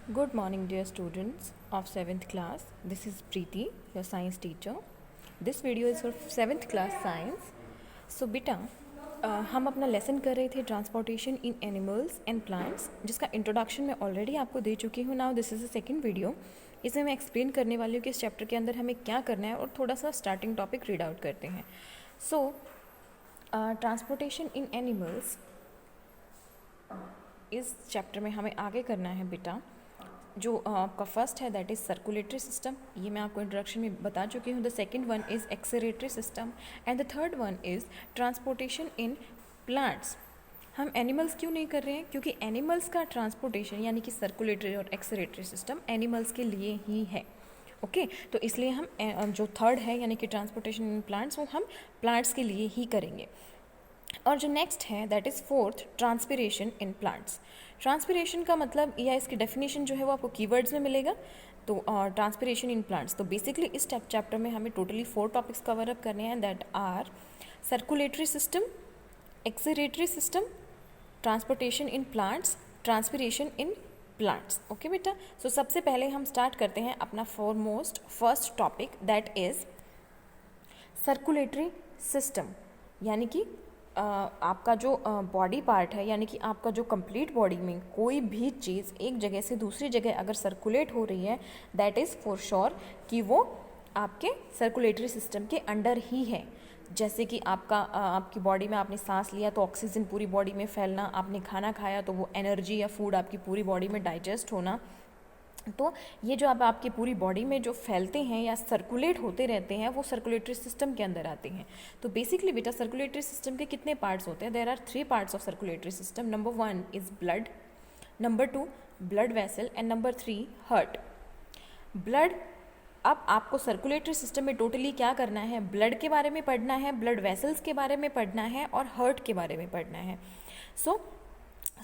Good morning, dear students of 7th class. This is Preeti, your science teacher. This video is for 7th class science. So बेटा हम अपना lesson कर रहे थे transportation in animals and plants, जिसका introduction मैं already आपको दे चुकी हूँ. Now this is the second video. इसमें मैं एक्सप्लेन करने वाली हूँ कि इस चैप्टर के अंदर हमें क्या करना है और थोड़ा सा स्टार्टिंग टॉपिक रीड आउट करते हैं. सो ट्रांसपोर्टेशन इन एनिमल्स इस चैप्टर में हमें आगे करना है बेटा. जो आपका फर्स्ट है दैट इज़ सर्कुलेटरी सिस्टम, ये मैं आपको इंट्रोडक्शन में बता चुकी हूँ. The second one is excretory system and the third one is transportation in plants. हम एनिमल्स क्यों नहीं कर रहे हैं? क्योंकि एनिमल्स का ट्रांसपोर्टेशन यानी कि सर्कुलेटरी और एक्सक्रीटरी सिस्टम एनिमल्स के लिए ही है. ओके तो इसलिए हम जो थर्ड है यानी कि ट्रांसपोर्टेशन इन प्लांट्स वो हम प्लांट्स के लिए ही करेंगे. और जो नेक्स्ट है that is fourth transpiration in plants. Transpiration का मतलब या इसकी डेफिनेशन जो है वो आपको कीवर्ड्स में मिलेगा. तो ट्रांसपिरेशन इन प्लांट्स, तो बेसिकली इस चैप्टर में हमें टोटली 4 टॉपिक्स कवर अप करने हैं that are circulatory system, excretory system, transportation in plants, transpiration in plants. Okay बेटा, सो सबसे पहले हम स्टार्ट करते हैं अपना first topic that is circulatory system. यानी कि आपका जो बॉडी पार्ट है यानी कि आपका जो कंप्लीट बॉडी में कोई भी चीज़ एक जगह से दूसरी जगह अगर सर्कुलेट हो रही है दैट इज़ फॉर श्योर कि वो आपके सर्कुलेटरी सिस्टम के अंडर ही है. जैसे कि आपकी बॉडी में आपने सांस लिया तो ऑक्सीजन पूरी बॉडी में फैलना, आपने खाना खाया तो वो एनर्जी या फूड आपकी पूरी बॉडी में डाइजेस्ट होना. तो ये जो अब आपकी पूरी बॉडी में जो फैलते हैं या सर्कुलेट होते रहते हैं वो सर्कुलेटरी सिस्टम के अंदर आते हैं. तो बेसिकली बेटा सर्कुलेटरी सिस्टम के कितने पार्ट्स होते हैं? There are 3 parts of circulatory system. Number 1 is blood, number 2 blood vessel and number 3 heart. Blood, अब आपको सर्कुलेटरी सिस्टम में टोटली क्या करना है? ब्लड के बारे में पढ़ना है, ब्लड वेसल्स के बारे में पढ़ना है और हार्ट के बारे में पढ़ना है. सो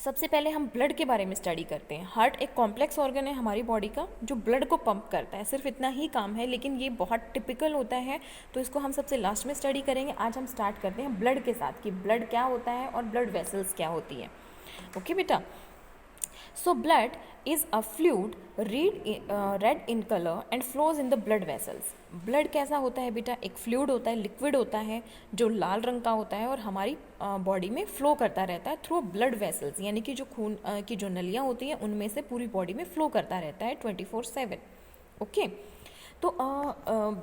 सबसे पहले हम ब्लड के बारे में स्टडी करते हैं. हार्ट एक कॉम्प्लेक्स ऑर्गन है हमारी बॉडी का जो ब्लड को पंप करता है. सिर्फ इतना ही काम है लेकिन ये बहुत टिपिकल होता है तो इसको हम सबसे लास्ट में स्टडी करेंगे. आज हम स्टार्ट करते हैं ब्लड के साथ कि ब्लड क्या होता है और ब्लड वेसल्स क्या होती है. ओके बेटा, so blood is a fluid red in colour and flows in the blood vessels. Blood कैसा होता है बेटा? एक फ्लूइड होता है, लिक्विड होता है जो लाल रंग का होता है और हमारी बॉडी में फ्लो करता रहता है थ्रू ब्लड वेसल्स यानी कि जो खून की जो नलियाँ होती हैं उनमें से पूरी बॉडी में फ्लो करता रहता है 24/7. ओके तो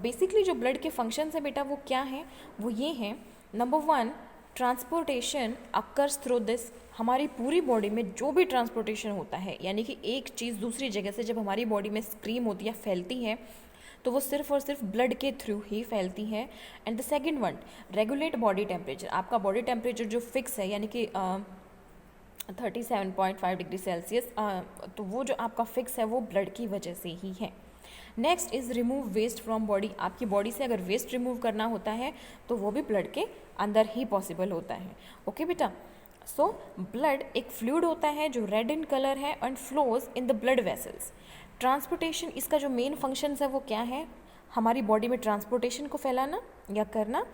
बेसिकली जो ब्लड के फंक्शंस है बेटा वो क्या हैं? वो ये हैं. Number 1 transportation occurs through this. हमारी पूरी बॉडी में जो भी ट्रांसपोर्टेशन होता है यानी कि एक चीज़ दूसरी जगह से जब हमारी बॉडी में स्क्रीम होती है, फैलती है, तो वो सिर्फ और सिर्फ ब्लड के थ्रू ही फैलती है. And the second one regulate body temperature. आपका बॉडी टेम्परेचर जो फिक्स है यानी कि 37.5 डिग्री सेल्सियस, तो वो जो आपका फिक्स है वो ब्लड की वजह से ही है. Next is remove waste from body. आपकी बॉडी से अगर वेस्ट रिमूव करना होता है तो वो भी ब्लड के अंदर ही पॉसिबल होता है. ओके बेटा, सो ब्लड एक फ्लूइड होता है जो रेड इन कलर है and flows in the blood vessels. Transportation, इसका जो मेन फंक्शन है वो क्या है? हमारी बॉडी में ट्रांसपोर्टेशन को फैलाना या करना.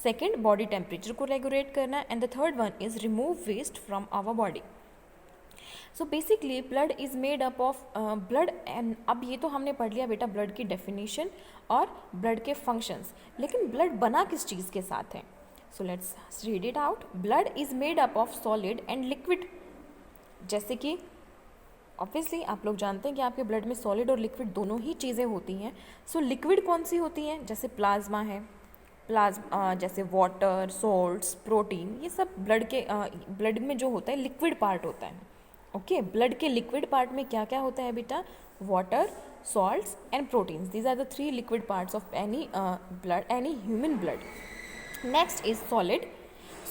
सेकेंड बॉडी टेम्परेचर को रेगुलेट करना and the third one is remove waste from our body. So basically blood is made up of blood and अब ये तो हमने पढ़ लिया बेटा ब्लड की डेफिनेशन और ब्लड के फंक्शंस, लेकिन ब्लड बना किस चीज़ के साथ है? So let's read it out. Blood is made up of solid and liquid. जैसे कि ऑब्वियसली आप लोग जानते हैं कि आपके ब्लड में सॉलिड और लिक्विड दोनों ही चीज़ें होती हैं. सो लिक्विड कौन सी होती हैं? जैसे प्लाज्मा है, जैसे वाटर, सॉल्ट्स, प्रोटीन, ये सब ब्लड में जो होता है लिक्विड पार्ट होता है. ओके ब्लड के लिक्विड पार्ट में क्या क्या होता है बेटा? Water, salts and proteins. These are the 3 liquid parts of any blood, any human blood. Next is solid.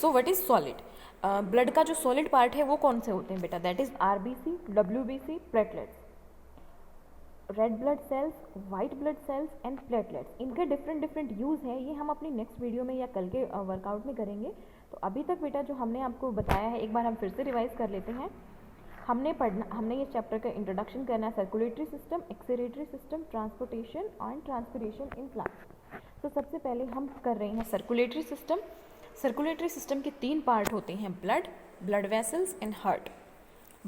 So what is solid? Blood का जो सॉलिड पार्ट है वो कौन से होते हैं बेटा? That is RBC, WBC, platelets. Red blood cells, white blood cells and platelets. इनके डिफरेंट यूज़ हैं, ये हम अपनी नेक्स्ट वीडियो में या कल के वर्कआउट में करेंगे. तो अभी तक बेटा जो हमने आपको बताया है एक बार हम फिर से रिवाइज कर लेते हैं. हमने ये चैप्टर का इंट्रोडक्शन करना है circulatory system, excretory system, transportation and transpiration in plants. तो सबसे पहले हम कर रहे हैं सर्कुलेटरी सिस्टम. सर्कुलेटरी सिस्टम के 3 पार्ट होते हैं, blood, blood vessels and heart.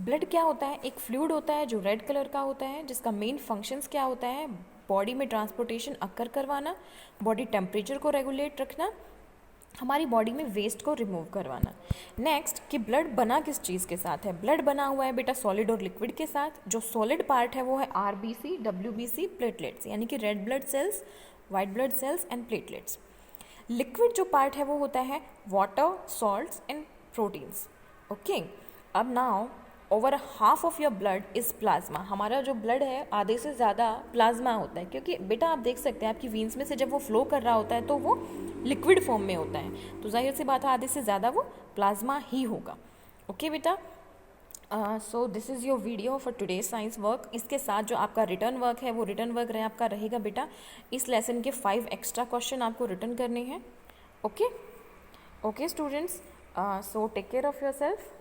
Blood क्या होता है? एक फ्लूइड होता है जो रेड कलर का होता है, जिसका मेन फंक्शंस क्या होता है? बॉडी में ट्रांसपोर्टेशन अकर करवाना, बॉडी टेम्परेचर को रेगुलेट रखना, हमारी बॉडी में वेस्ट को रिमूव करवाना। नेक्स्ट कि ब्लड बना किस चीज़ के साथ है? ब्लड बना हुआ है बेटा सॉलिड और लिक्विड के साथ। जो सॉलिड पार्ट है वो है आरबीसी, डब्ल्यूबीसी, प्लेटलेट्स, यानी कि red blood cells, white blood cells and platelets. Liquid जो पार्ट है वो होता है water, salts and proteins. Okay, अब now over half of your blood is plasma. हमारा जो ब्लड है आधे से ज़्यादा प्लाज्मा होता है, क्योंकि बेटा आप देख सकते हैं आपकी वीन्स में से जब वो फ्लो कर रहा होता है तो वो लिक्विड फॉर्म में होता है, तो जाहिर सी बात है आधे से ज़्यादा वो प्लाज्मा ही होगा। ओके बेटा, so this is your video for today science work. इसके साथ जो आपका रिटर्न वर्क है वो रिटर्न वर्क आपका रहेगा बेटा, इस लेसन के 5 एक्स्ट्रा क्वेश्चन आपको रिटर्न करने हैं। Okay okay students, so take care of your self.